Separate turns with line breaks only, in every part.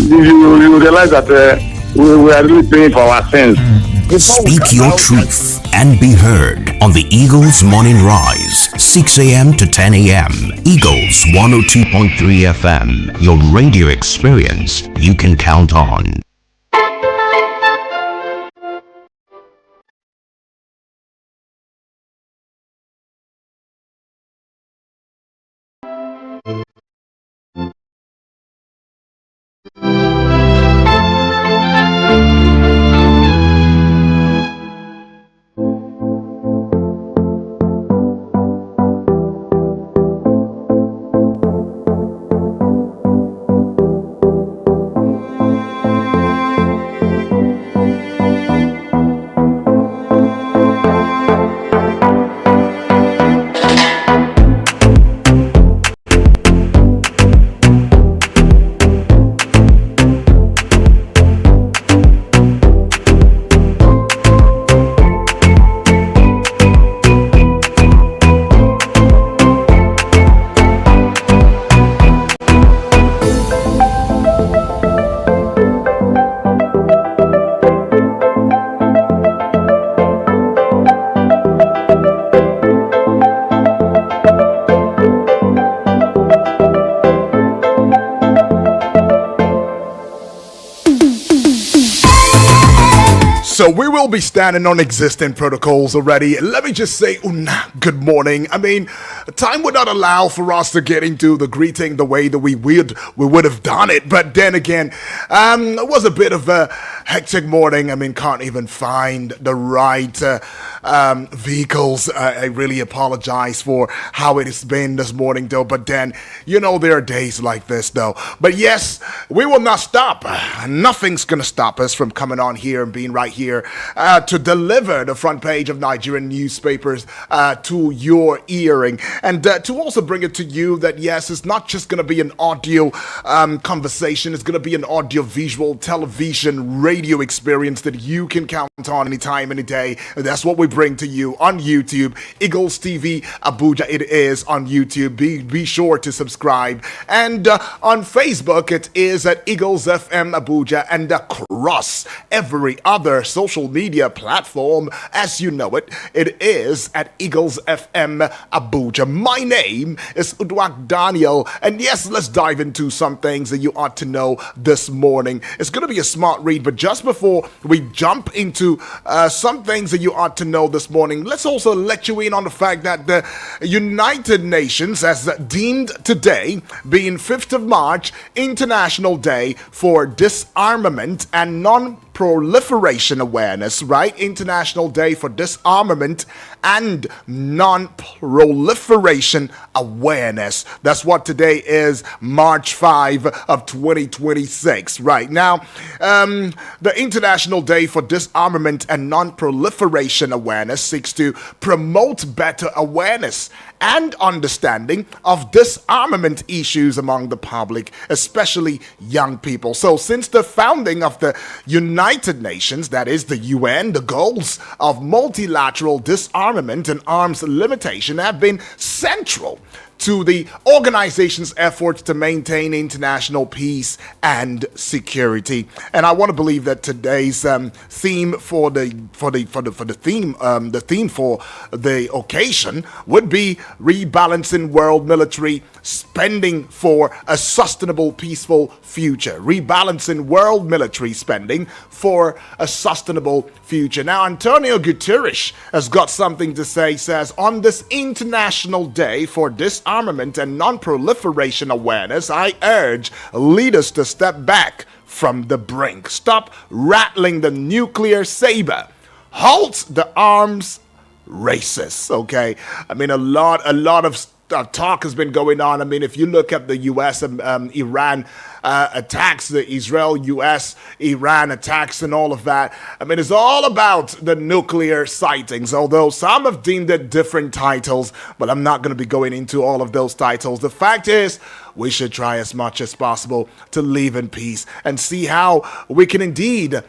you realize that we are really paying for our sins.
Speak your truth and be heard on the Eagles Morning Rise, 6 a.m. to 10 a.m. Eagles 102.3 FM, your radio experience you can count on.
So we will be standing on existing protocols already. Let me just say, good morning. I mean, time would not allow for us to get into the greeting the way that we would have done it. But then again, it was a bit of a hectic morning. I mean, can't even find the right vehicles. I really apologize for how it has been this morning, though. But then, there are days like this, though. But yes, we will not stop. Nothing's going to stop us from coming on here and being right here to deliver the front page of Nigerian newspapers to your earring, and to also bring it to you that yes, it's not just going to be an audio conversation, it's going to be an audio visual television radio experience that you can count on anytime, any day. And that's what we bring to you on YouTube, Eagles TV Abuja. It is on YouTube. Be sure to subscribe, and on Facebook it is at Eagles FM Abuja, and across every other social media platform as you know it, it is at Eagles FM Abuja. My name is Udwak Daniel, and yes, let's dive into some things that you ought to know this morning. It's going to be a smart read, but just before we jump into some things that you ought to know this morning, let's also let you in on the fact that the United Nations has deemed today, being 5th of March, International Day for Disarmament and Non-Proliferation Awareness, right? International Day for Disarmament and Non-Proliferation Awareness. That's what today is, March 5 of 2026. Right now, the International Day for Disarmament and Non-Proliferation Awareness seeks to promote better awareness and understanding of disarmament issues among the public, especially young people. So since the founding of the United Nations, that is the UN, the goals of multilateral disarmament and arms limitation have been central to the organization's efforts to maintain international peace and security. And I want to believe that today's theme for the occasion would be rebalancing world military spending for a sustainable, peaceful future. Rebalancing world military spending for a sustainable future. Now, Antonio Guterres has got something to say. Says, on this International Day for Disarmament and Non-Proliferation Awareness, I urge leaders to step back from the brink. Stop rattling the nuclear saber. Halt the arms races. Okay, I mean, a lot of talk has been going on. I mean, if you look at the U.S. and Iran attacks, the Israel-U.S. Iran attacks and all of that, I mean, it's all about the nuclear sightings, although some have deemed it different titles, but I'm not going to be going into all of those titles. The fact is, we should try as much as possible to live in peace and see how we can indeed,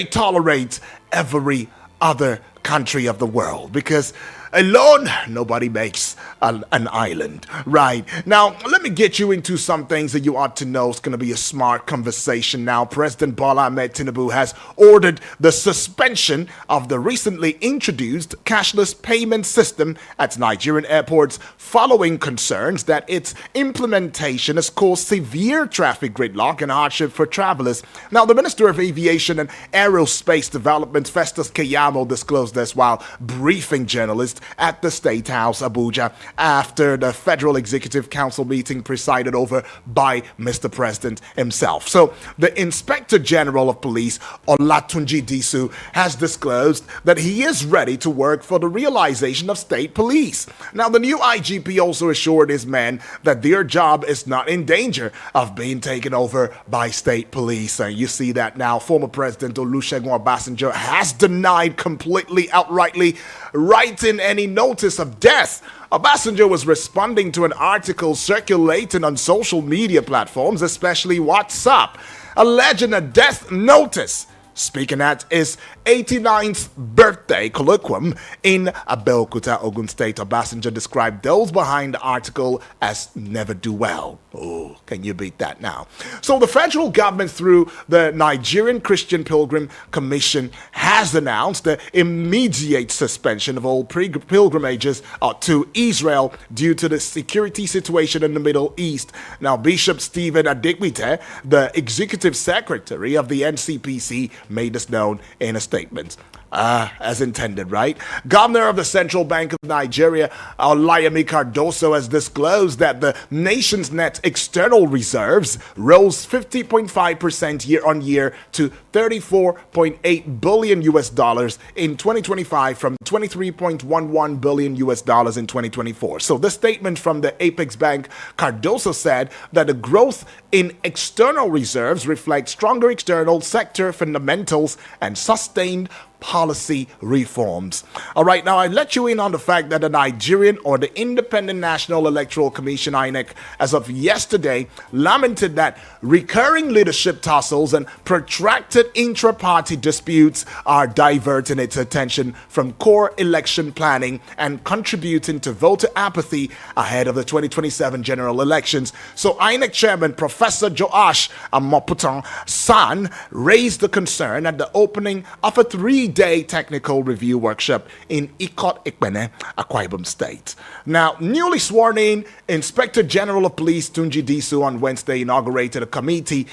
tolerate every other country of the world, because alone, nobody makes an island. Right. Now, let me get you into some things that you ought to know. It's going to be a smart conversation now. President Bola Ahmed Tinubu has ordered the suspension of the recently introduced cashless payment system at Nigerian airports following concerns that its implementation has caused severe traffic gridlock and hardship for travelers. Now, the Minister of Aviation and Aerospace Development, Festus Keyamo, disclosed this while briefing journalists at the State House, Abuja, after the Federal Executive Council meeting presided over by Mr. President himself. So, the Inspector General of Police, Olatunji Disu, has disclosed that he is ready to work for the realization of state police. Now, the new IGP also assured his men that their job is not in danger of being taken over by state police. And you see that now. Former President Olusegun Obasanjo has denied completely, outrightly, writing any notice of death. Obasanjo was responding to an article circulating on social media platforms, especially WhatsApp, alleging a death notice. Speaking at his 89th birthday colloquium in Abeokuta, Ogun State, Obasanjo described those behind the article as never do well. Oh, can you beat that now? So the federal government, through the Nigerian Christian Pilgrim Commission, has announced the immediate suspension of all pilgrimages to Israel due to the security situation in the Middle East. Now, Bishop Stephen Adegbite, the executive secretary of the NCPC, made this known in a statement. As intended, right? Governor of the Central Bank of Nigeria, Olayemi Cardoso, has disclosed that the nation's net external reserves rose 50.5% year on year to $34.8 billion in 2025 from $23.11 billion in 2024. So the statement from the Apex Bank, Cardoso, said that the growth in external reserves reflects stronger external sector fundamentals and sustained policy reforms. All right, now I let you in on the fact that the Nigerian, or the Independent National Electoral Commission, INEC, as of yesterday, lamented that recurring leadership tussles and protracted intra-party disputes are diverting its attention from core election planning and contributing to voter apathy ahead of the 2027 general elections. So INEC Chairman Professor Joash Amoputan San raised the concern at the opening of a three-day technical review workshop in Ikot Ekpene, Akwa Ibom State. Now, newly sworn in Inspector General of Police Tunji Disu on Wednesday inaugurated a committee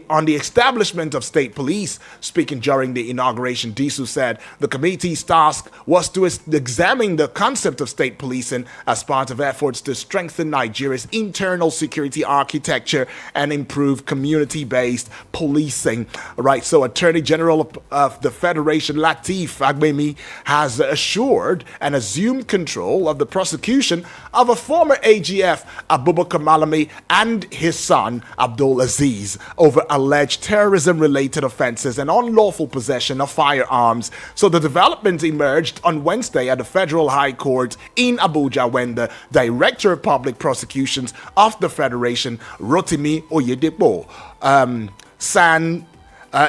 on the establishment of state police. Speaking during the inauguration, Disu said the committee's task was to examine the concept of state policing as part of efforts to strengthen Nigeria's internal security architecture and improve community-based policing. Right, so Attorney General of the Federation, Lateef Fagbemi, has assured and assumed control of the prosecution of a former AGF, Abubakar Malami, and his son, Abdul Aziz, over alleged terrorism-related offenses and unlawful possession of firearms. So the development emerged on Wednesday at the Federal High Court in Abuja when the Director of Public Prosecutions of the Federation, Rotimi Oyedepo,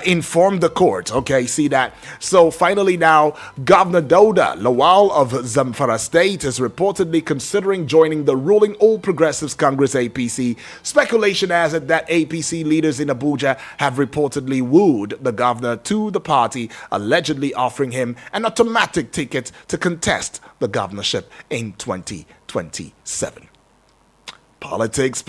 informed the court. Okay, see that. So finally now, Governor Dauda Lawal of Zamfara State is reportedly considering joining the ruling All Progressives Congress APC. Speculation has it that APC leaders in Abuja have reportedly wooed the governor to the party, allegedly offering him an automatic ticket to contest the governorship in 2027. Politics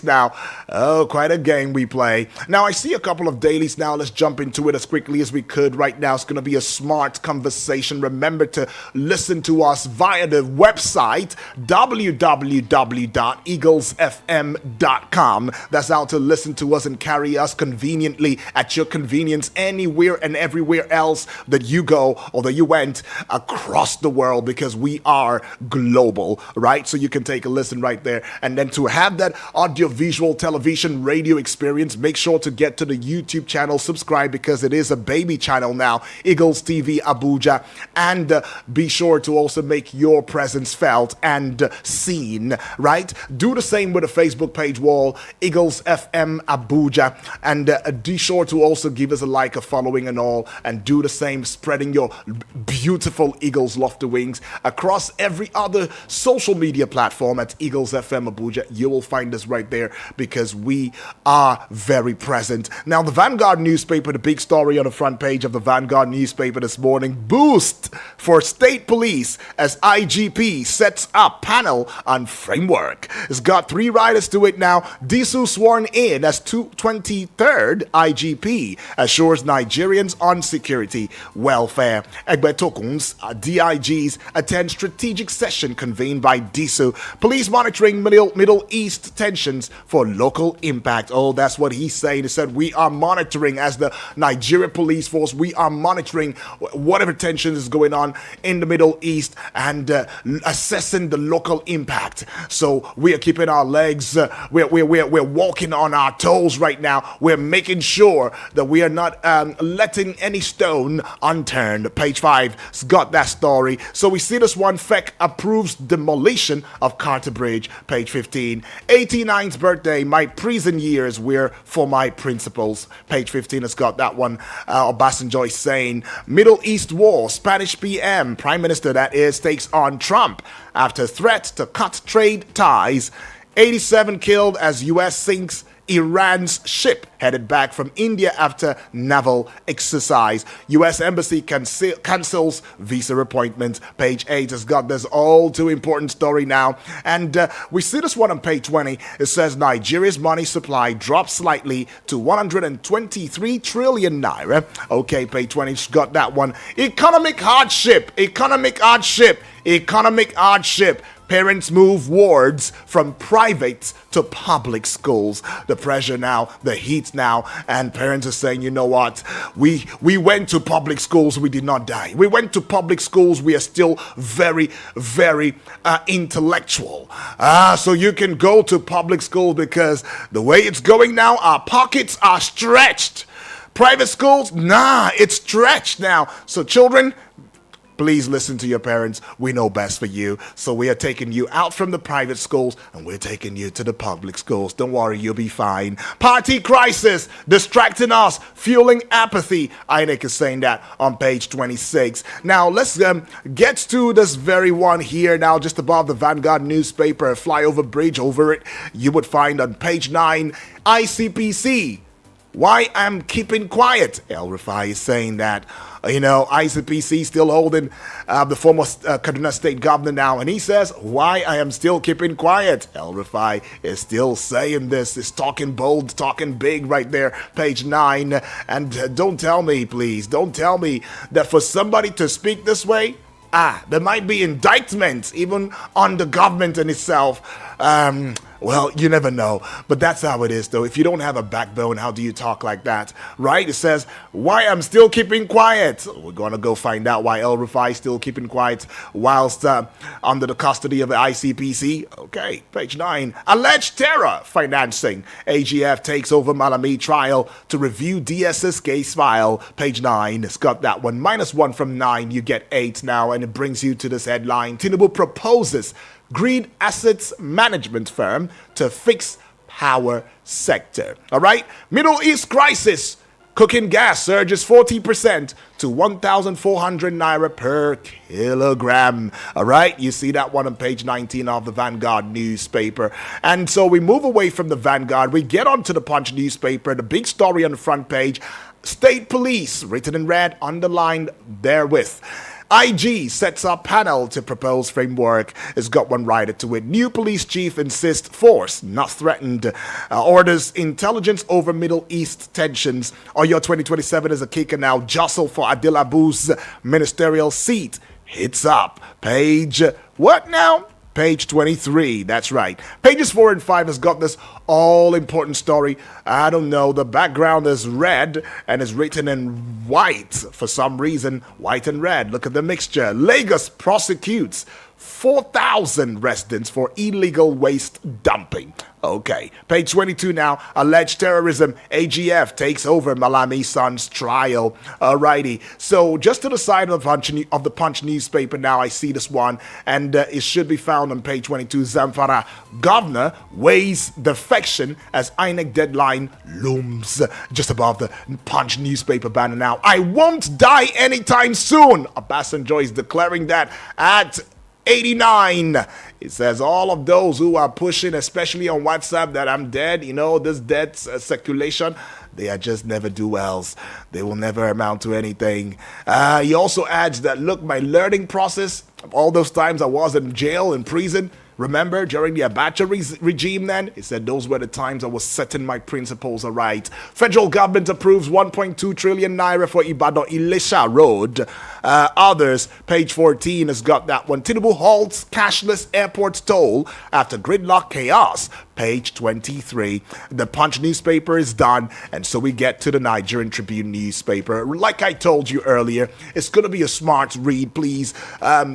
now. Oh, quite a game we play. Now, I see a couple of dailies now. Let's jump into it as quickly as we could. Right now, it's going to be a smart conversation. Remember to listen to us via the website, www.eaglesfm.com. That's how to listen to us and carry us conveniently at your convenience anywhere and everywhere else that you go or that you went across the world, because we are global, right? So you can take a listen right there. And then to have that audio-visual television radio experience, make sure to get to the YouTube channel, subscribe, because it is a baby channel now, Eagles TV Abuja. And be sure to also make your presence felt and seen, right? Do the same with the Facebook page wall, Eagles FM Abuja. And be sure to also give us a like, a following and all, and do the same, spreading your beautiful Eagles Lofty Wings across every other social media platform at Eagles FM Abuja. You will find us right there because we are very present. Now, the Vanguard newspaper, the big story on the front page of the Vanguard newspaper this morning: boost for state police as IGP sets up panel on framework. It's got 3 riders to it now. Disu sworn in as 23rd IGP, assures Nigerians on security welfare. Egbetokun's DIGs attend strategic session convened by Disu. Police monitoring Middle East tensions for local impact. Oh, that's what he's saying. He said, we are monitoring, as the Nigeria police force, we are monitoring whatever tensions is going on in the Middle East and assessing the local impact. So we are keeping our legs, we're walking on our toes right now. We're making sure that we are not letting any stone unturned. Page 5's got that story. So we see this one: FEC approves demolition of Carter Bridge. Page 15. 89th birthday, my prison years were for my principles. Page 15 has got that one. Obasanjo is saying, Middle East war, Spanish PM, Prime Minister that is, takes on Trump after threat to cut trade ties. 87 killed as U.S. sinks Iran's ship headed back from India after naval exercise. U.S. Embassy cancels visa appointment. Page 8 has got this all too important story now. And we see this one on page 20. It says Nigeria's money supply drops slightly to 123 trillion naira. Okay, page 20's got that one. Economic hardship. Parents move wards from private to public schools. The pressure now, the heat now, and parents are saying, you know what? We went to public schools, we did not die. We went to public schools, we are still very, very intellectual. So you can go to public school because the way it's going now, our pockets are stretched. Private schools, nah, it's stretched now. So children, please listen to your parents. We know best for you. So we are taking you out from the private schools and we're taking you to the public schools. Don't worry, you'll be fine. Party crisis, distracting us, fueling apathy. INEC is saying that on page 26. Now, let's get to this very one here now, just above the Vanguard newspaper, a flyover bridge over it. You would find on page 9, ICPC. Why I'm keeping quiet? El Rufai is saying that, ICPC still holding the former Kaduna State governor now. And he says, why I am still keeping quiet? El Rufai is still saying this, is talking bold, talking big right there, page 9. And don't tell me, please, don't tell me that for somebody to speak this way, there might be indictments even on the government in itself. Well, you never know. But that's how it is, though. If you don't have a backbone, how do you talk like that? Right? It says, why I'm still keeping quiet. We're going to go find out why El Rufai is still keeping quiet whilst under the custody of the ICPC. Okay, page 9. Alleged terror financing. AGF takes over Malami trial to review DSS case file. Page 9. It's got that one. -1 from 9. You get 8 now, and it brings you to this headline. Tinubu proposes Greed Assets Management firm to fix power sector. All right. Middle East crisis. Cooking gas surges 40% to 1,400 naira per kilogram. All right. You see that one on page 19 of the Vanguard newspaper. And so we move away from the Vanguard. We get onto the Punch newspaper. The big story on the front page. State police, written in red, underlined therewith. IG sets up panel to propose framework. It's got one rider to it. New police chief insists force not threatened. Orders intelligence over Middle East tensions. Oyo 2027 is a kicker now. Jostle for Adil Abu's ministerial seat. Hits up. Page, what now? Page 23, that's right. Pages 4 and 5 has got this all-important story. I don't know, the background is red and is written in white for some reason. White and red, look at the mixture. Lagos prosecutes 4,000 residents for illegal waste dumping. Okay, page 22 now. Alleged terrorism. AGF takes over Malami's son's trial. Alrighty. So just to the side of the Punch newspaper now, I see this one, and it should be found on page 22. Zamfara governor weighs defection as INEC deadline looms. Just above the Punch newspaper banner now. I won't die anytime soon. Obasanjo is declaring that at 89. It says all of those who are pushing, especially on WhatsApp, that I'm dead, this death circulation, they are just never do wells. They will never amount to anything. He also adds that, look, my learning process, all those times I was in jail, in prison, remember, during the Abacha regime then, he said those were the times I was setting my principles aright. Federal government approves 1.2 trillion naira for Ibadan-Ilesha Road. Others, page 14 has got that one. Tinubu halts cashless airport toll after gridlock chaos. Page 23. The Punch newspaper is done, and so we get to the Nigerian Tribune newspaper. Like I told you earlier, it's going to be a smart read. Please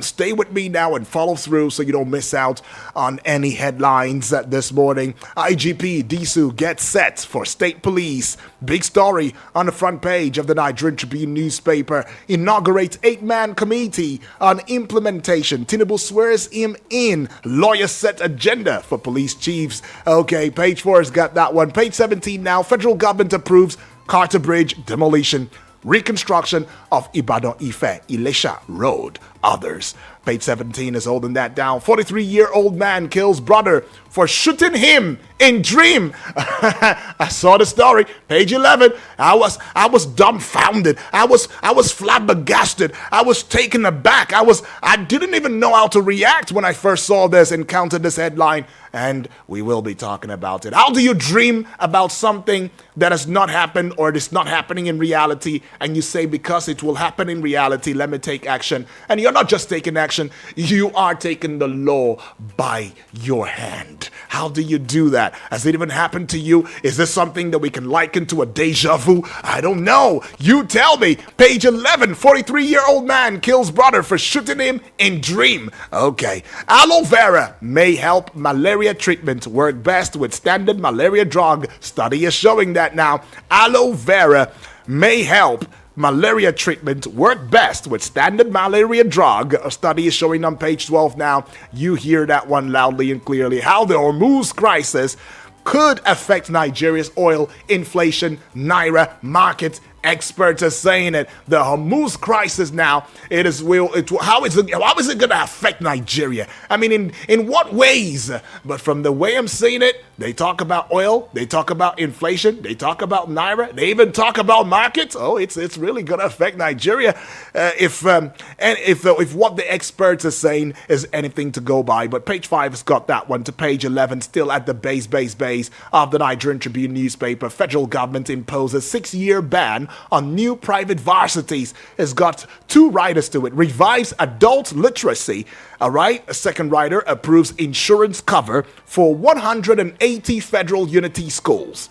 stay with me now and follow through so you don't miss out on any headlines this morning. IGP Disu gets set for state police. Big story on the front page of the Nigerian Tribune newspaper. Inaugurates 8-man committee on implementation. Tinubu swears him in. Lawyers set agenda for police chiefs. Okay, page 4 has got that one. Page 17 now. Federal government approves Carter Bridge demolition. Reconstruction of Ibadan-Ife Ilesha Road. Others. Page 17 is holding that down. 43-year-old man kills brother for shooting him in dream. I saw the story. Page 11. I was dumbfounded. I was flabbergasted. I was taken aback. I didn't even know how to react when I first saw this, encountered this headline, and we will be talking about it. How do you dream about something that has not happened or it is not happening in reality, and you say, because it will happen in reality, let me take action? And you're not just taking action, you are taking the law by your hand. How do you do that? Has it even happened to you? Is this something that we can liken to a deja vu? I don't know. You tell me. Page 11, 43-year-old man kills brother for shooting him in dream. Okay. Aloe vera may help malaria treatment work best with standard malaria drug. Study is showing that now. Aloe vera may help malaria treatment work best with standard malaria drug. A study is showing on page 12 now. You hear that one loudly and clearly. How the Hormuz crisis could affect Nigeria's oil, inflation, naira market. Experts are saying it. The Hormuz crisis now, how is it going to affect Nigeria? I mean, in what ways? But from the way I'm seeing it, they talk about oil, they talk about inflation, they talk about naira, they even talk about markets. Oh, it's really going to affect Nigeria if what the experts are saying is anything to go by. But page 5 has got that one. To page 11, still at the base of the Nigerian Tribune newspaper. Federal government imposes 6-year ban on new private varsities. Has got 2 riders to it. Revives adult literacy. All right. A second rider approves insurance cover for 180 federal unity schools.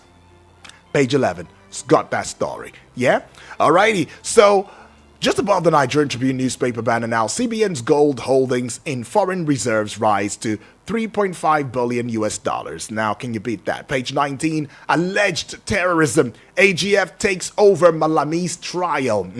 Page 11. It's got that story. Yeah. All righty. So, just above the Nigerian Tribune newspaper banner now, CBN's gold holdings in foreign reserves rise to 3.5 billion US dollars. Now, can you beat that? Page 19, alleged terrorism. AGF takes over Malami's trial.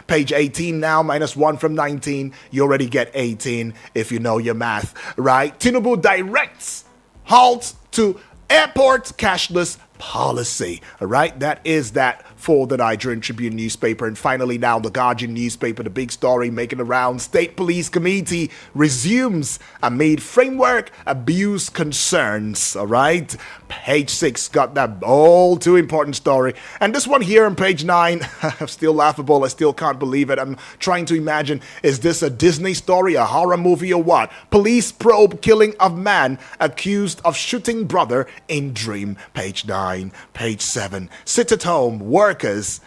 Page 18 now, -1 from 19. You already get 18 if you know your math, right? Tinubu directs halt to airport cashless policy. All right, that is that for the Nigerian Tribune newspaper. And finally now, the Guardian newspaper, the big story making the rounds. State Police Committee resumes amid framework abuse concerns. All right, page 6 got that all too important story. And this one here on page 9, still laughable. I still can't believe it. I'm trying to imagine, is this a Disney story, a horror movie, or what? Police probe killing of man accused of shooting brother in dream. Page 9. Page 7. Sit at home. Workers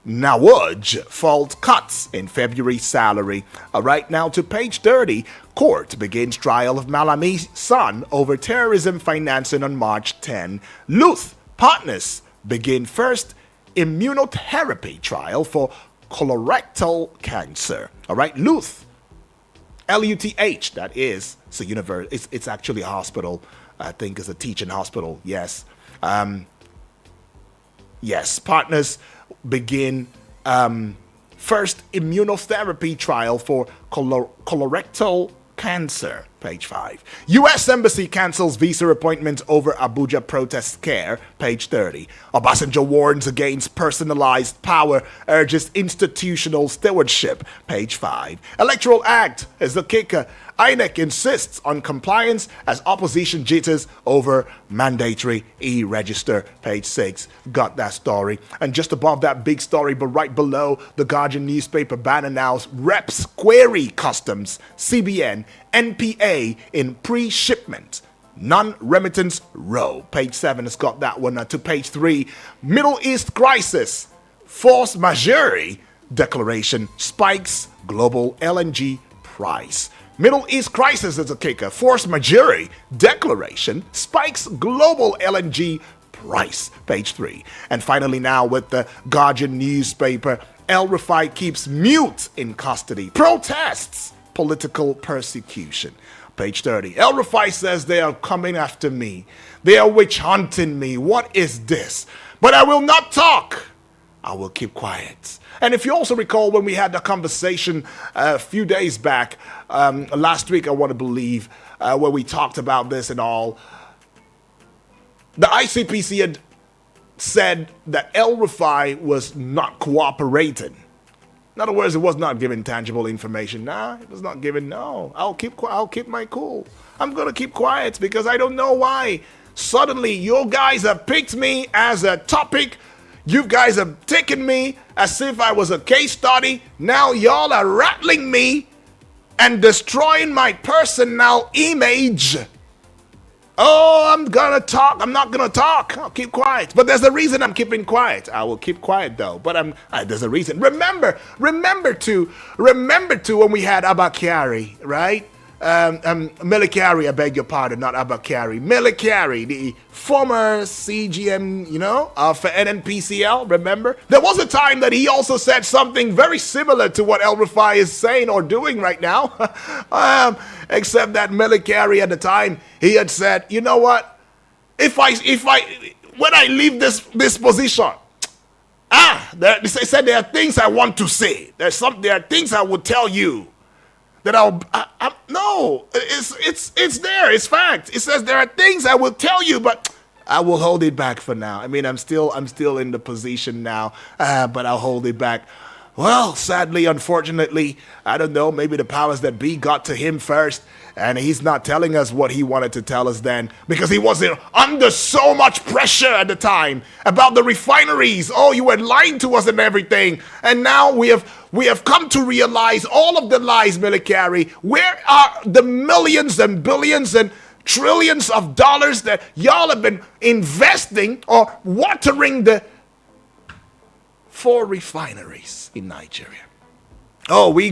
Nawaj fault cuts in February salary. All right, now to page 30. Court begins trial of Malami's son over terrorism financing on March 10. Luth partners begin first immunotherapy trial for colorectal cancer. All right, Luth LUTH, that is, it's a it's actually a hospital. I think it's a teaching hospital, yes. Yes, partners begin first immunotherapy trial for colorectal cancer. Page 5. U.S. Embassy cancels visa appointment over Abuja protest scare. Page 30. Obasanjo warns against personalized power, urges institutional stewardship. Page 5. Electoral Act is the kicker. INEC insists on compliance as opposition jitters over mandatory e-register. Page 6. Got that story. And just above that big story, but right below, the Guardian newspaper banner now, reps query customs, CBN, NPA in pre-shipment. Non-remittance row. Page 7 has got that one. To page 3. Middle East crisis. Force majeure declaration spikes global LNG price. Middle East crisis is a kicker. Force majeure declaration spikes global LNG price. Page 3. And finally now with the Guardian newspaper, El Rufai keeps mute in custody. Protests political persecution. Page 30. El Rufai says they are coming after me. They are witch hunting me. What is this? But I will not talk. I will keep quiet. And if you also recall when we had the conversation a few days back, last week I want to believe, where we talked about this and all, the ICPC had said that El Rufai was not cooperating. In other words, it was not giving tangible information. Nah, it was not giving. No, I'll keep my cool. I'm gonna keep quiet because I don't know why. Suddenly, you guys have picked me as a topic. You guys have taken me as if I was a case study. Now y'all are rattling me and destroying my personal image. Oh, I'm gonna talk. I'm not gonna talk. I'll keep quiet. But there's a reason I'm keeping quiet. I will keep quiet though. But there's a reason. Remember to when we had Abba Kyari, right? Mele Kyari, I beg your pardon, not Abba Kyari. Mele Kyari, the former CGM, for NNPCL, remember? There was a time that he also said something very similar to what El Rufai is saying or doing right now. Except that Mele Kyari at the time, he had said, you know what? When I leave this position, they said there are things I want to say. There are things I would tell you. That no, it's there, it's fact. It says there are things I will tell you, but I will hold it back for now. I mean, I'm still in the position now, but I'll hold it back. Well, sadly, unfortunately, I don't know, maybe the powers that be got to him first, and he's not telling us what he wanted to tell us then, because he was under so much pressure at the time about the refineries. Oh, you were lying to us and everything. And now we have come to realize all of the lies, Mele Kyari. Where are the millions and billions and trillions of dollars that y'all have been investing or watering the 4 refineries in Nigeria? Oh, we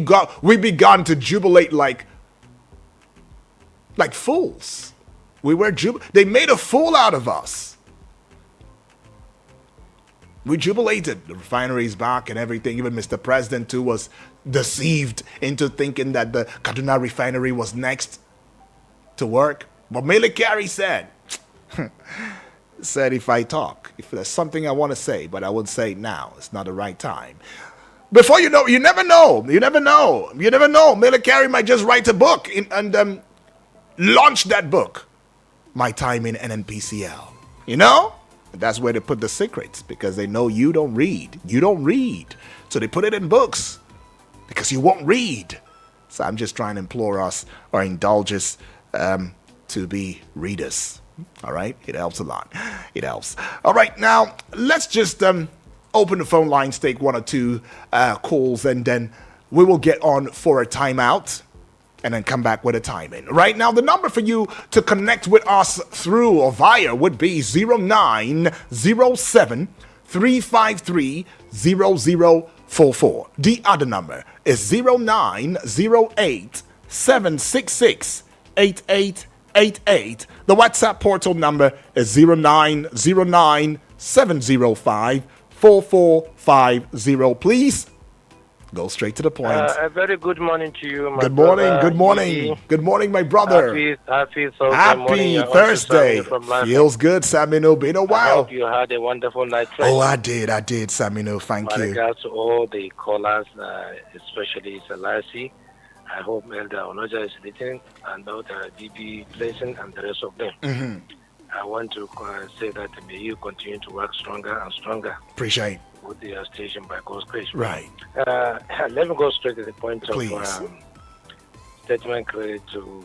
began to jubilate like fools. They made a fool out of us. We jubilated. The refineries back and everything. Even Mr. President too was deceived into thinking that the Kaduna refinery was next to work. But Mele Kyari said if I talk, if there's something I want to say, but I would say now, it's not the right time. Before you know, you never know. Mele Kyari might just write a book and launch that book. My time in NNPCL. That's where they put the secrets, because they know you don't read. So they put it in books because you won't read. So I'm just trying to implore us or indulge us to be readers. All right? It helps a lot. It helps. All right, now let's just open the phone lines, take 1 or 2 calls, and then we will get on for a timeout and then come back with a timing. Right now, the number for you to connect with us through or via would be 0907 353 0044. The other number is 0908 766 8888. The WhatsApp portal number is 0909 705 4450. Please Go straight to the point.
A very good morning to you, my
Good morning.
brother.
Good morning. Good morning, my brother.
Happy Thursday morning.
Happy Thursday.
From London.
Feels good, Samino. Been a
I
while.
hope you had a wonderful night rest.
Oh, I did, Samino. Thank
My
you.
regards to all the callers, especially Salasi. I hope Elder Onoja is listening, and Elder DB Blessing, and the rest of them.
Mm-hmm.
I want to say that may you continue to work stronger and stronger
Appreciate.
with your station by God's grace.
Right.
Let me go straight to the point
Please.
of statement credit to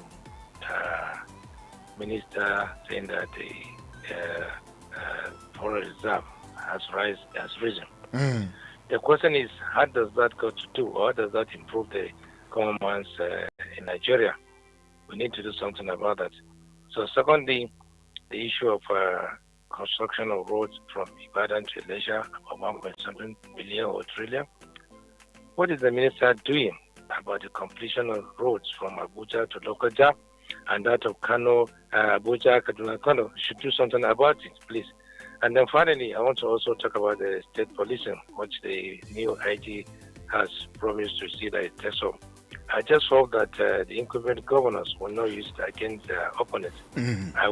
Minister saying that the foreign reserve has risen.
Mm.
The question is, how does that go to do, or how does that improve the common man's in Nigeria? We need to do something about that. So secondly, the issue of construction of roads from Ibadan to Elisha, about 1.7 billion or trillion. What is the minister doing about the completion of roads from Abuja to Lokoja and that of Kano, Abuja, Kaduna, Kano? Should do something about it, please. And then finally, I want to also talk about the state policing, which the new IG has promised to see that it takes up. I just hope that the incumbent governors will not use it against their opponents.
Mm.
Are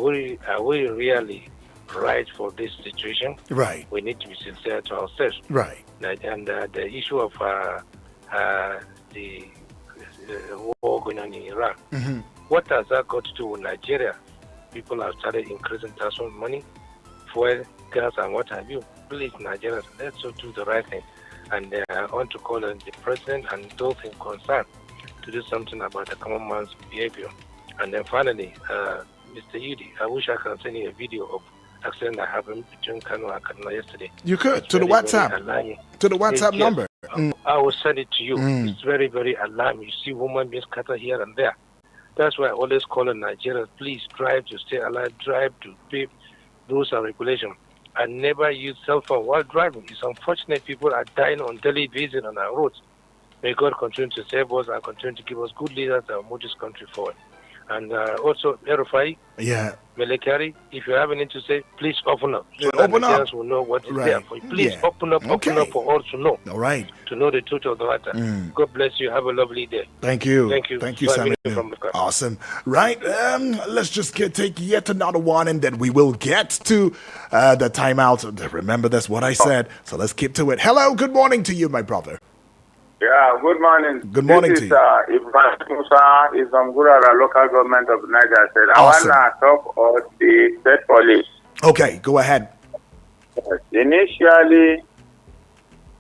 we really right for this situation?
Right.
We need to be sincere to ourselves.
Right.
And the issue of the war going on in Iraq,
Mm-hmm.
what has that got to do with Nigeria? People have started increasing tax on money, fuel, gas, and what have you. Please, Nigerians, let's do the right thing. And I want to call on the president and those in concern to do something about the common man's behavior. And then finally, Mr. Yudi, I wish I could send you a video of accident that happened between Kano and Kaduna yesterday.
You could
It's
to the
very,
WhatsApp.
very alarming.
To the WhatsApp
Yes.
number. Mm.
I will send it to you.
Mm.
It's very, very alarming. You see women being scattered here and there. That's why I always call on Nigerians, please drive to stay alive, drive to pay rules and regulations, and never use cell phone while driving. It's unfortunate people are dying on daily basis on our roads. May God continue to save us and continue to give us good leaders that will move this country forward. And also, Erufai,
Yeah.
Melekari, if you have anything to say, please open up. So
Yeah,
that
open up.
Nigerians will know what is
Right.
there for you. Please
Yeah.
open up
Okay.
for all to know
All right.
the truth of the matter.
Mm.
God bless you. Have a lovely day.
Thank you.
Thank you.
Thank you,
Bye,
Sammy.
Vinny from Buka.
Awesome. Right. Let's just take yet another one, and then we will get to the timeout. Remember, that's what I said. So let's keep to it. Hello. Good morning to you, my brother.
Yeah, good morning.
Good morning
this
to
is,
you.
Ibrahim Musa is from Gurara local government of Niger State. I
Awesome.
want to talk about the state police.
Okay. Go ahead.
Initially,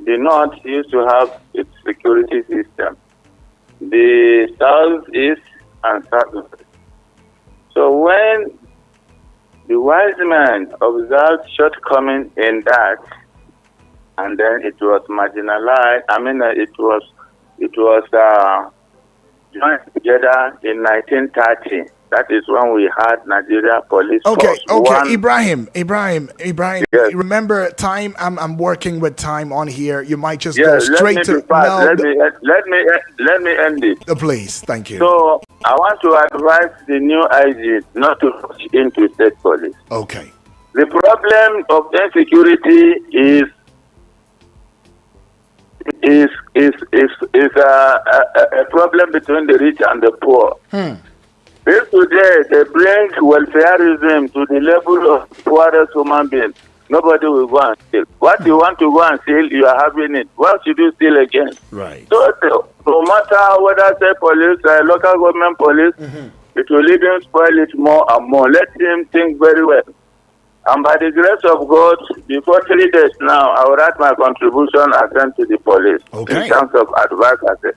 the North used to have its security system. The South, East, and South. So when the wise man observed shortcoming in that, and then it was marginalized. It was joined together in 1930. That is when we had Nigeria Police
Okay.
Force.
Okay. Ibrahim.
Yes.
Remember, time. I'm working with time on here. You might just go
Yes,
straight
let me
to
be fast.
no.
Let me end it.
Please. Thank you.
So I want to advise the new IG not to rush into state police.
Okay.
The problem of insecurity is a problem between the rich and the poor. If today they bring welfareism to the level of poorest human beings, nobody will go and steal. What you want to go and steal, you are having it. What should you steal again?
Right.
So no matter whether say police, local government police, it will even spoil it more and more. Let him think very well. And by the grace of God, before 3 days now, I will write my contribution and send to the police
Okay.
in terms of advice as a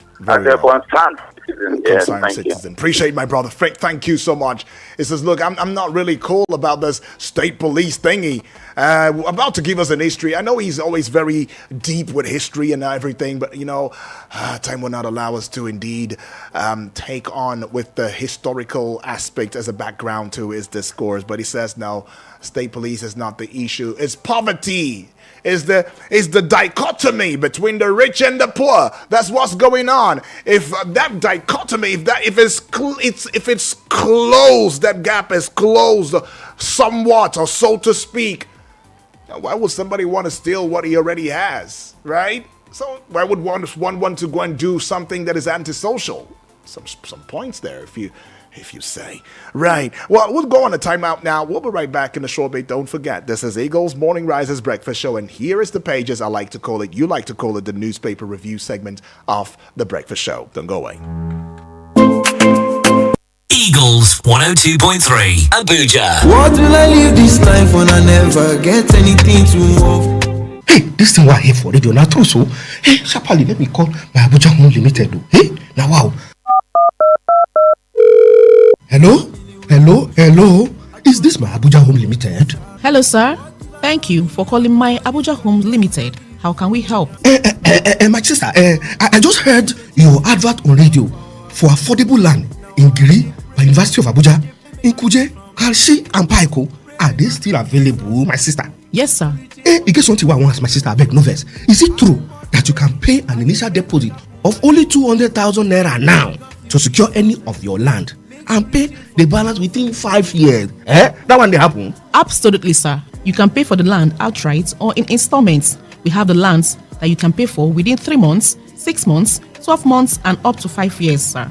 concerned citizen. Yes,
Concerned
thank
citizen. Appreciate my brother. Thank you so much. It says, look, I'm not really cool about this state police thingy. About to give us an history. I know he's always very deep with history and everything, but time will not allow us to indeed take on with the historical aspect as a background to his discourse. But he says, no, state police is not the issue. It's poverty. Is the dichotomy between the rich and the poor. That's what's going on. If that dichotomy, if it's closed, that gap is closed somewhat, or so to speak, why would somebody want to steal what he already has, right? So why would one want to go and do something that is antisocial? Some points there, if you say. Right. Well, we'll go on a timeout now. We'll be right back in a short bit. Don't forget, this is Eagles Morning Risers Breakfast Show, and here is the pages I like to call it. You like to call it the newspaper review segment of the Breakfast Show. Don't go away.
Eagles 102.3 Abuja.
What will I live this life when I never get anything to move?
Hey, this thing what I here for radio now so. Hey, sharply let me call my Abuja Home Limited. Hey, now wow. Hello. Is this my Abuja Home Limited?
Hello, sir. Thank you for calling my Abuja Home Limited. How can we help?
My sister, I just heard your advert on radio for affordable land in Giri by University of Abuja, in Kuje, Kalshi, and Paiko. Are they still available, my sister?
Yes, sir.
In case something I want, my sister, I beg no verse. Is it true that you can pay an initial deposit of only 200,000 naira now to secure any of your land and pay the balance within 5 years? That one they happen?
Absolutely, sir. You can pay for the land outright or in installments. We have the lands that you can pay for within 3 months, 6 months, 12 months, and up to 5 years, sir.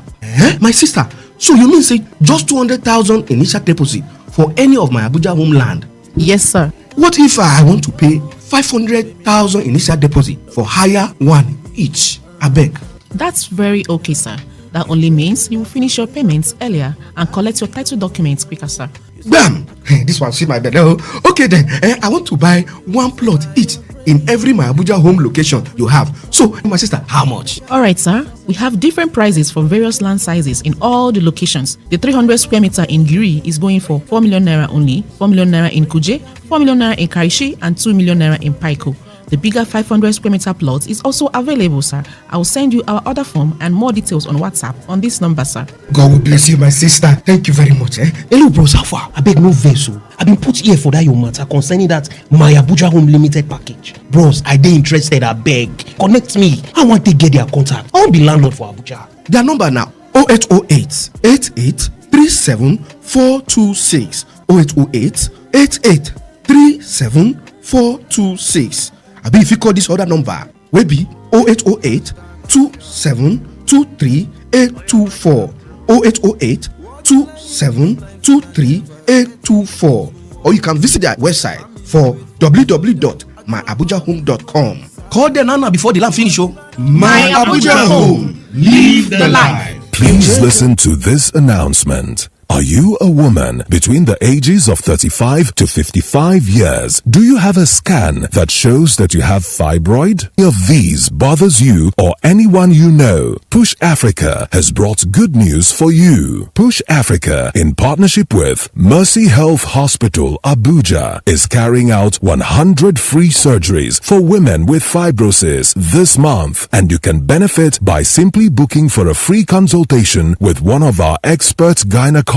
My sister, so you mean say just 200,000 initial deposit for any of my Abuja home land?
Yes, sir.
What if I want to pay 500,000 initial deposit for hire one each? I beg.
That's very okay, sir. That only means you will finish your payments earlier and collect your title documents quicker, sir.
Bam! This one see my bed. Okay then, I want to buy one plot each in every my Abuja home location you have. So, my sister, how much?
All right, sir. We have different prices for various land sizes in all the locations. The 300 square meter in Giri is going for 4 million naira only, 4 million naira in Kuje, 4 million naira in Karishi, and 2 million naira in Paiko. The bigger 500 square meter plot is also available, sir. I will send you our order form and more details on WhatsApp on this number, sir.
God will bless you, my sister. Thank you very much.
Hello, bros. How far? I beg no vessel. I've been put here for that your matter concerning that my Abuja Home Limited package. Bros, I dey interested. I beg. Connect me. I want to get their contact. I want to be landlord for Abuja.
Their number now 0808 88 37 426 0808 88 37 426. I be if you call this other number, will be 0808 2723 824 0808 2723 824, or you can visit their website for www.myabujahome.com.
Call them now before the land finish.
My Abuja Home, live the life.
Please listen to this announcement. Are you a woman between the ages of 35 to 55 years? Do you have a scan that shows that you have fibroid? Any of these bothers you or anyone you know? Push Africa has brought good news for you. Push Africa, in partnership with Mercy Health Hospital, Abuja, is carrying out 100 free surgeries for women with fibrosis this month, and you can benefit by simply booking for a free consultation with one of our expert gynecologists.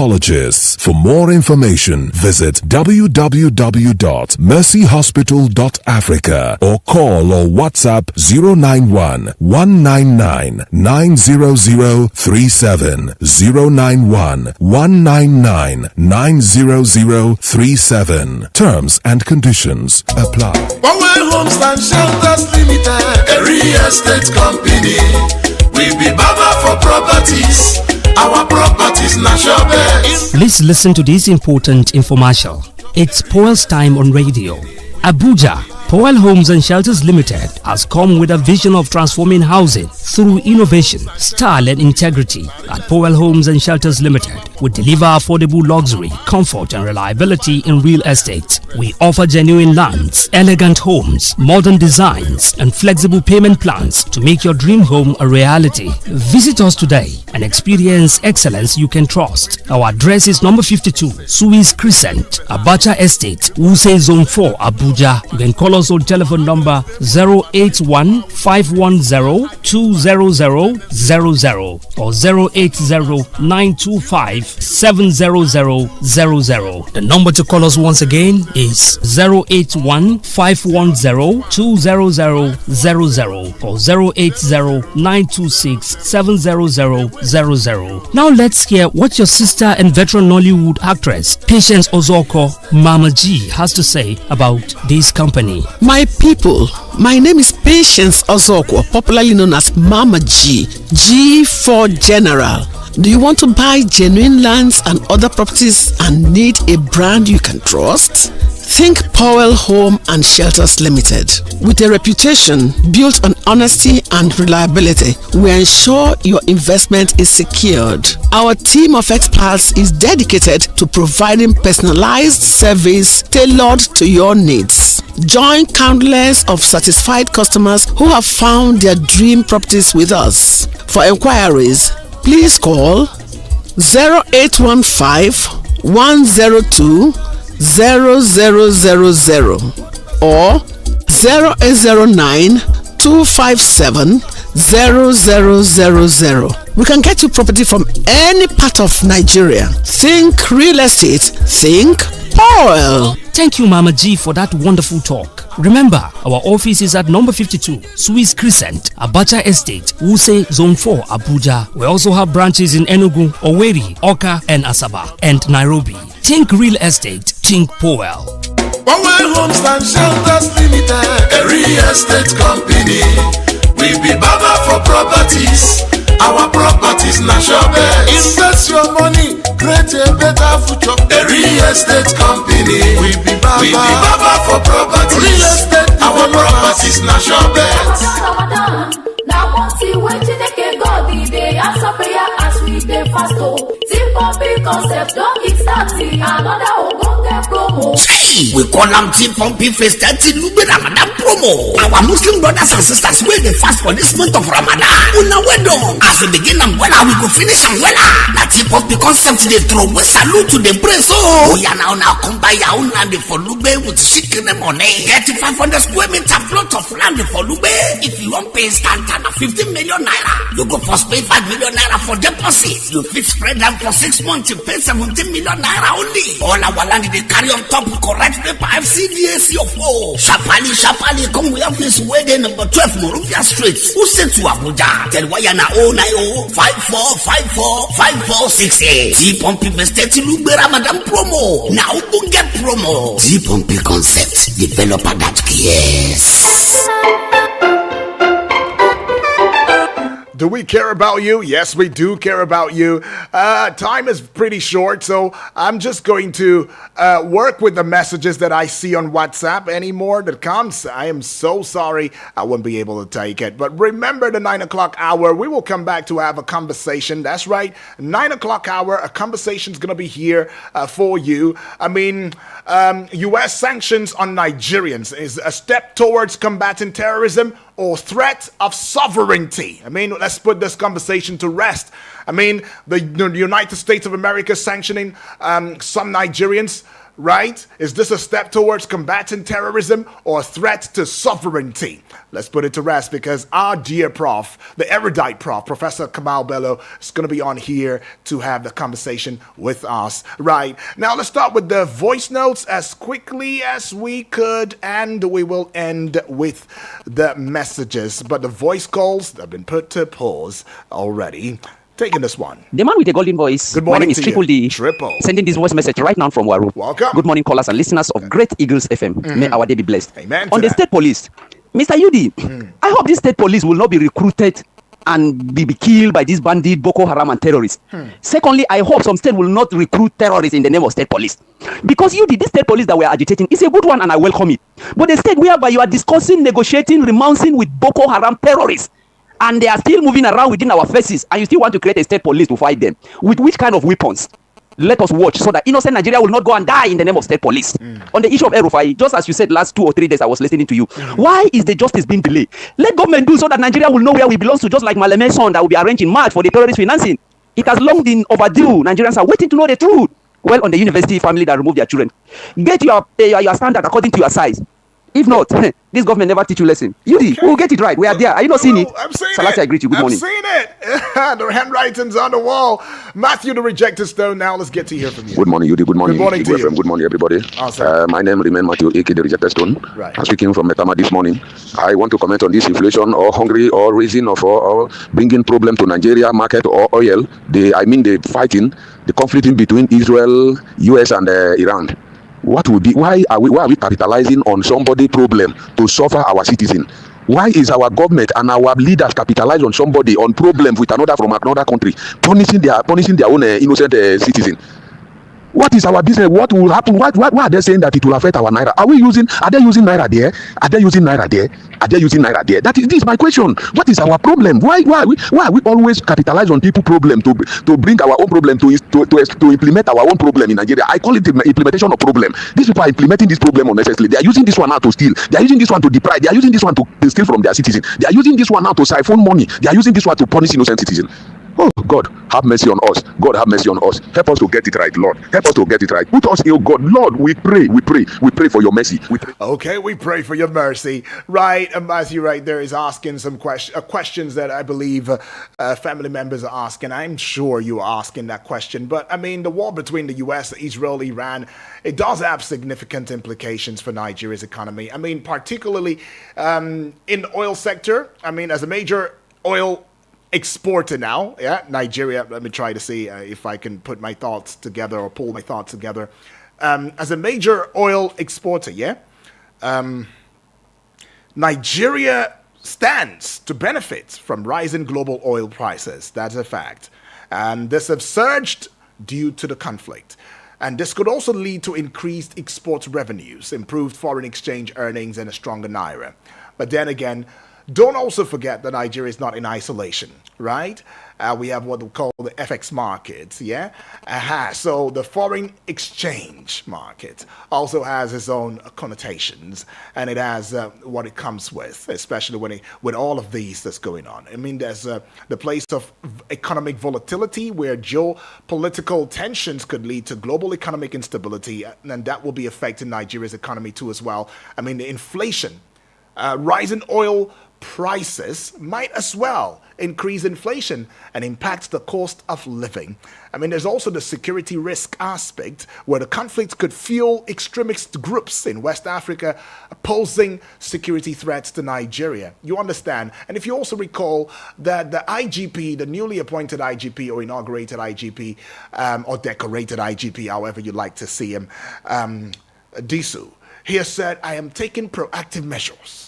For more information, visit www.mercyhospital.africa or call or WhatsApp 091 199 90037 091 199 90037. Terms and conditions apply.
Power Homes and Shelters Limited, a real estate company. We be Baba for properties. Our properties natural best.
Please listen to this important infomercial. It's Powell's time on radio. Abuja, Powell Homes and Shelters Limited has come with a vision of transforming housing through innovation, style and integrity. At Powell Homes and Shelters Limited, we deliver affordable luxury, comfort and reliability in real estate. We offer genuine lands, elegant homes, modern designs and flexible payment plans to make your dream home a reality. Visit us today and experience excellence you can trust. Our address is number 52, Suez Crescent, Abacha Estate, Wuse Zone 4, Abuja. You can call us on telephone number 081 510 20000 or 080 925 70000. The number to call us once again is 081 510 20000 or 080 926 70000. Now let's hear what your sister and veteran Nollywood actress Patience Ozoko, Mama G, has to say about this company.
My people, my name is Patience Ozokwo, popularly known as Mama G. G for General. Do you want to buy genuine lands and other properties and need a brand you can trust? Think Powell Home and Shelters Limited. With a reputation built on honesty and reliability, we ensure your investment is secured. Our team of experts is dedicated to providing personalized service tailored to your needs. Join countless of satisfied customers who have found their dream properties with us. For inquiries, please call 0815 102 0000 or 0809 257 0000. We can get you property from any part of Nigeria. Think real estate, think Powell.
Thank you, Mama G, for that wonderful talk. Remember, our office is at number 52, Swiss Crescent, Abacha Estate, Wuse, Zone 4, Abuja. We also have branches in Enugu, Owerri, Oka, and Asaba, and Nairobi. Think real estate, think Powell.
Powell Homes and Shelters Limited, a real estate company. We be Baba for properties. Our properties not your best. Invest your money, create a better future. A real estate company. We be Baba for properties. Real estate. Our properties not your best.
Now one see when you take God the day answer prayer as we dey fast oh. T-Pumpy concept don't kick starting another ogbonge promo.
Hey, we call them T-Pumpy Fest 30 Lube Ramadan promo. Our Muslim brothers and sisters wey dey fast for this month of Ramadan. Una well done. As we begin am wella, we go finish am wella. Na T-Pumpy concept dey throw we salute to the praise oh. Oya now come buy your own land for Lube with chicken money. Get 500 square meter plot of land for Lube. If you want pay stand na 15 million naira. You go first pay 5 million naira for deposit. You fit spread them for 6 months. You pay 17 million naira only. All our land they carry on top correct paper FCDAC of O. Shapali, come we have this wedding number 12 Moruvia Street. Who sent to Abuja? Tell why na 090 5454 5468. T-Pumpy Estate Lube Ramadan promo. Now go get promo. T-Pumpy concept developer that cares.
Do we care about you? Yes, we do care about you. Time is pretty short, so I'm just going to work with the messages that I see on WhatsApp. Any more that comes, I am so sorry I won't be able to take it. But remember the 9 o'clock hour, we will come back to have a conversation. That's right, 9 o'clock hour, a conversation's going to be here for you. I mean, U.S. sanctions on Nigerians is a step towards combating terrorism or threat of sovereignty. I mean, let's put this conversation to rest. I mean, the United States of America sanctioning some Nigerians, right? Is this a step towards combating terrorism or a threat to sovereignty? Let's put it to rest because our dear prof, the erudite prof, Professor Kamal Bello, is going to be on here to have the conversation with us. Right. Now, let's start with the voice notes as quickly as we could, and we will end with the messages. But the voice calls have been put to pause already. Taking this one.
The man with the golden voice.
Good morning.
My name is Triple D. Sending this voice message right now from Waru.
Welcome.
Good morning, callers and listeners of Great Eagles FM.
Mm-hmm.
May our day be blessed.
Amen.
On the state police, Mr. Yudi, I hope this state police will not be recruited and be killed by this bandit, Boko Haram and terrorists. Secondly, I hope some state will not recruit terrorists in the name of state police. Because Yudi, this state police that we are agitating is a good one and I welcome it. But the state whereby you are discussing, negotiating, renouncing with Boko Haram terrorists, and they are still moving around within our faces, and you still want to create a state police to fight them. With which kind of weapons? Let us watch so that innocent Nigeria will not go and die in the name of state police. On the issue of El-Rufai, just as you said last 2 or 3 days I was listening to you, why is the justice being delayed? Let government do so that Nigeria will know where we belong to, just like Maleme's son that will be arranging March for the terrorist financing. It has long been overdue. Nigerians are waiting to know the truth. Well, on the university family that remove their children, get your standard according to your size. If not, this government never teach you lesson. Yudi, we'll get it right. We are there. Are you not seeing it?
I'm seeing
Salati,
it.
I greet you. Good morning.
I'm seeing it. The handwriting's on the wall. Matthew, the rejected stone. Now let's get to hear from you.
Good morning, Yudi. Good morning.
Good morning to you.
Good morning, everybody.
Awesome.
My name remains Matthew, aka the rejected stone.
Right.
I'm speaking from Metama this morning. I want to comment on this inflation or hungry or raising of or bringing problem to Nigeria market or oil. The fighting, the conflict in between Israel, US, and Iran. What would be? Why are we capitalizing on somebody problem to suffer our citizen? Why is our government and our leaders capitalize on somebody on problem with another from another country, punishing their own innocent citizen? What is our business? What will happen? Why are they saying that it will affect our naira? Are they using naira there? Are they using naira there? Are they using naira there? This is my question. What is our problem? Why are we always capitalize on people problem to bring our own problem to implement our own problem in Nigeria? I call it the implementation of problem. These people are implementing this problem unnecessarily. They are using this one now to steal. They are using this one to deprive. They are using this one to steal from their citizens. They are using this one now to siphon money. They are using this one to punish innocent citizens. Oh, God, have mercy on us. God, have mercy on us. Help us to get it right, Lord. Help us to get it right. Put us in, God. Lord, we pray for your mercy.
Okay, we pray for your mercy. Right, Matthew right there is asking some questions that I believe family members are asking. I'm sure you are asking that question. But, I mean, the war between the U.S., Israel, Iran, it does have significant implications for Nigeria's economy. I mean, particularly in the oil sector. I mean, as a major oil exporter now, Nigeria, let me try to see if I can put my thoughts together or pull my thoughts together. As a major oil exporter, Nigeria stands to benefit from rising global oil prices. That's a fact. And this have surged due to the conflict. And this could also lead to increased export revenues, improved foreign exchange earnings, and a stronger naira. But then again, don't also forget that Nigeria is not in isolation, right? We have what we call the FX market, So the foreign exchange market also has its own connotations, and it has what it comes with, especially with all of these that's going on. I mean, there's the place of economic volatility where geopolitical tensions could lead to global economic instability, and that will be affecting Nigeria's economy too as well. I mean, the inflation, rising oil prices might as well increase inflation and impact the cost of living. I mean, there's also the security risk aspect where the conflict could fuel extremist groups in West Africa posing security threats to Nigeria. You understand? And if you also recall that the IGP, the newly appointed IGP or inaugurated IGP or decorated IGP, however you like to see him, Disu, he has said, I am taking proactive measures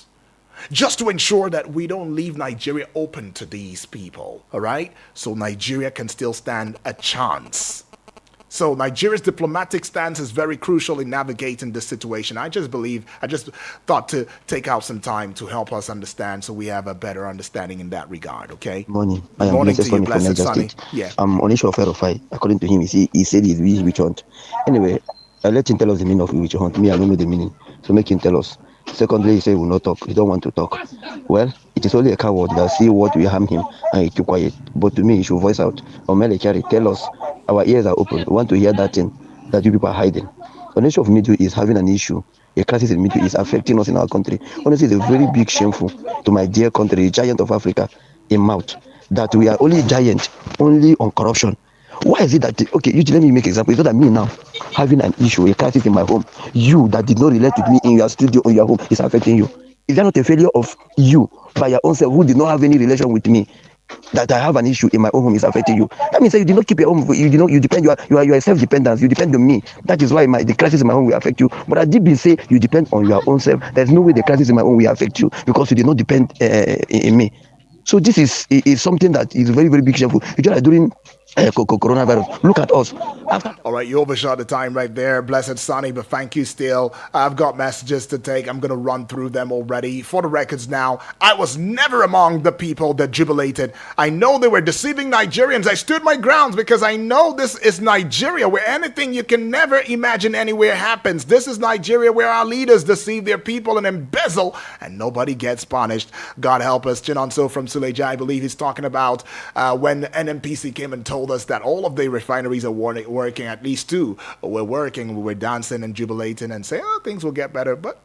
just to ensure that we don't leave Nigeria open to these people, all right? So Nigeria can still stand a chance. So Nigeria's diplomatic stance is very crucial in navigating this situation. I just thought to take out some time to help us understand so we have a better understanding in that regard, okay?
Morning. I am Blessed Sonny from Niger State.
Yeah.
I'm on issue of Verify. According to him, he said he's witch hunt. Anyway, I'll let him tell us the meaning of witch hunt. Me, I don't know the meaning. So make him tell us. Secondly, he said he will not talk. He don't want to talk. Well, it is only a coward that see what will harm him and he keep quiet. But to me, he should voice out. Omele Kyari, tell us. Our ears are open. We want to hear that thing that you people are hiding. The nation of Middle is having an issue. A crisis in Middle is affecting us in our country. Honestly, it's a very big shameful to my dear country, the giant of Africa, in mouth, that we are only giant, only on corruption. Why is it that, okay, you let me make an example. It's not that me now having an issue, a crisis in my home, you that did not relate with me in your studio, in your home, is affecting you. Is that not a failure of you by your own self who did not have any relation with me? That I have an issue in my own home is affecting you. That means that you did not keep your home. You depend. You are self-dependent. You depend on me. That is why the crisis in my home will affect you. But I did say you depend on your own self. There's no way the crisis in my home will affect you because you did not depend in me. So this is something that is very, very big shameful. During coronavirus, look at us.
All right, you overshot the time right there, Blessed Sonny, but thank you still. I've got messages to take. I'm going to run through them already. For the records now, I was never among the people that jubilated. I know they were deceiving Nigerians. I stood my grounds because I know this is Nigeria where anything you can never imagine anywhere happens. This is Nigeria where our leaders deceive their people and embezzle and nobody gets punished. God help us. Chinonso from Suleja, I believe he's talking about when NNPC came and told us that all of the refineries are working, at least two were working, we were dancing and jubilating and saying, oh, things will get better. But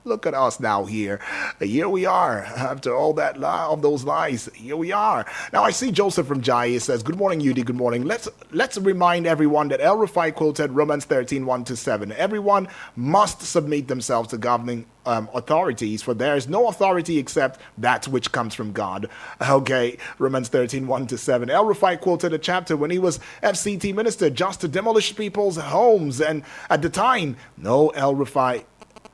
look at us now here. Here we are. After all that of those lies, here we are. Now I see Joseph from Jai says, good morning, UD, good morning. Let's remind everyone that El Rufai quoted Romans 13:1-7. Everyone must submit themselves to governing authorities, for there is no authority except that which comes from God. Okay, Romans 13, 1-7. El Rufai quoted a chapter when he was FCT minister just to demolish people's homes, and at the time, no, El Rufai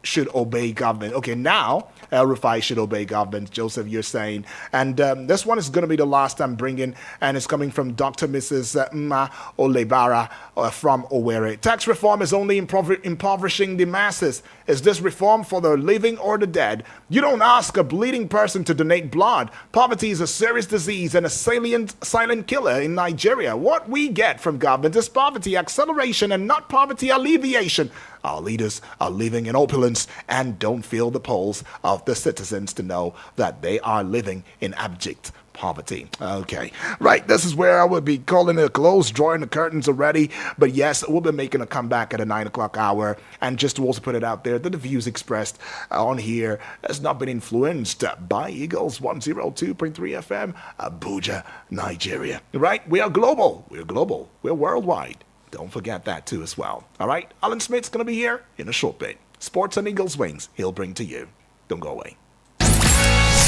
should obey government. Okay, now El Rufai should obey government. Joseph, you're saying. And this one is going to be the last I'm bringing, and it's coming from Dr. Mrs. Mma Olebara from Owerri. Tax reform is only impoverishing the masses. Is this reform for the living or the dead? You don't ask a bleeding person to donate blood. Poverty is a serious disease and a silent killer in Nigeria. What we get from government is poverty acceleration and not poverty alleviation. Our leaders are living in opulence and don't feel the pulse of the citizens to know that they are living in abject poverty. Okay, right, this is where I would be calling it a close, drawing the curtains already. But yes, we'll be making a comeback at the 9 o'clock hour. And just to also put it out there that the views expressed on here has not been influenced by Eagles 102.3 FM, Abuja, Nigeria. Right, we are global. We're worldwide. Don't forget that too as well. All right, Alan Smith's going to be here in a short bit. Sports and Eagles Wings he'll bring to you. Don't go away.